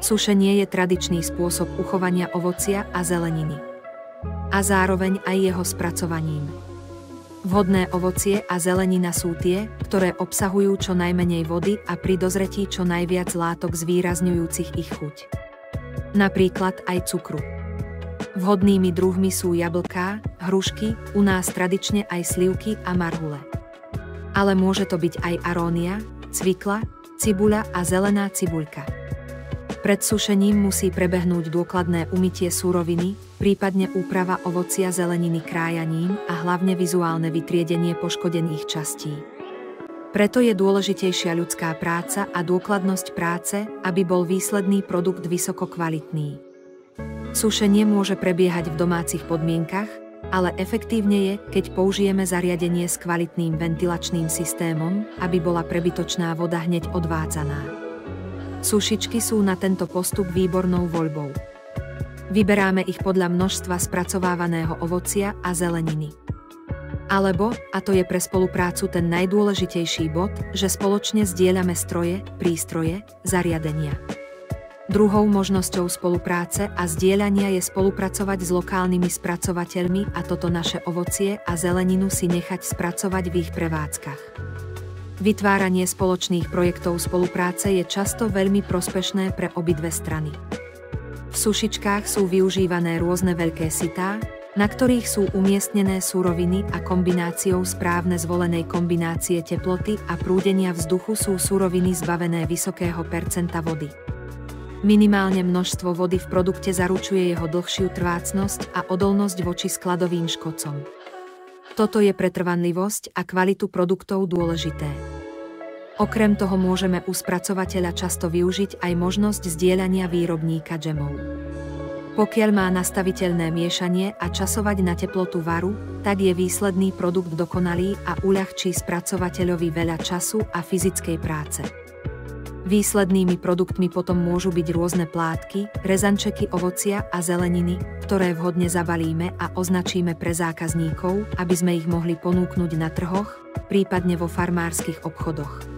Sušenie je tradičný spôsob uchovania ovocia a zeleniny. A zároveň aj jeho spracovaním. Vhodné ovocie a zelenina sú tie, ktoré obsahujú čo najmenej vody a pri dozretí čo najviac látok zvýrazňujúcich ich chuť. Napríklad aj cukru. Vhodnými druhmi sú jablká, hrušky, u nás tradične aj slivky a marhule. Ale môže to byť aj arónia, cvikla, cibuľa a zelená cibuľka. Pred sušením musí prebehnúť dôkladné umytie suroviny, prípadne úprava ovocia zeleniny krájaním a hlavne vizuálne vytriedenie poškodených častí. Preto je dôležitejšia ľudská práca a dôkladnosť práce, aby bol výsledný produkt vysoko kvalitný. Sušenie môže prebiehať v domácich podmienkach, ale efektívne je, keď použijeme zariadenie s kvalitným ventilačným systémom, aby bola prebytočná voda hneď odvádzaná. Sušičky sú na tento postup výbornou voľbou. Vyberáme ich podľa množstva spracovávaného ovocia a zeleniny. Alebo, a to je pre spoluprácu ten najdôležitejší bod, že spoločne zdieľame stroje, prístroje, zariadenia. Druhou možnosťou spolupráce a zdieľania je spolupracovať s lokálnymi spracovateľmi a toto naše ovocie a zeleninu si nechať spracovať v ich prevádzkach. Vytváranie spoločných projektov spolupráce je často veľmi prospešné pre obidve strany. V sušičkách sú využívané rôzne veľké sitá, na ktorých sú umiestnené suroviny a kombináciou správne zvolenej kombinácie teploty a prúdenia vzduchu sú suroviny zbavené vysokého percenta vody. Minimálne množstvo vody v produkte zaručuje jeho dlhšiu trvácnosť a odolnosť voči skladovým škodcom. Toto je pre trvanlivosť a kvalitu produktov dôležité. Okrem toho môžeme u spracovateľa často využiť aj možnosť zdieľania výrobníka džemov. Pokiaľ má nastaviteľné miešanie a časovať na teplotu varu, tak je výsledný produkt dokonalý a uľahčí spracovateľovi veľa času a fyzickej práce. Výslednými produktmi potom môžu byť rôzne plátky, rezančeky ovocia a zeleniny, ktoré vhodne zabalíme a označíme pre zákazníkov, aby sme ich mohli ponúknuť na trhoch, prípadne vo farmárskych obchodoch.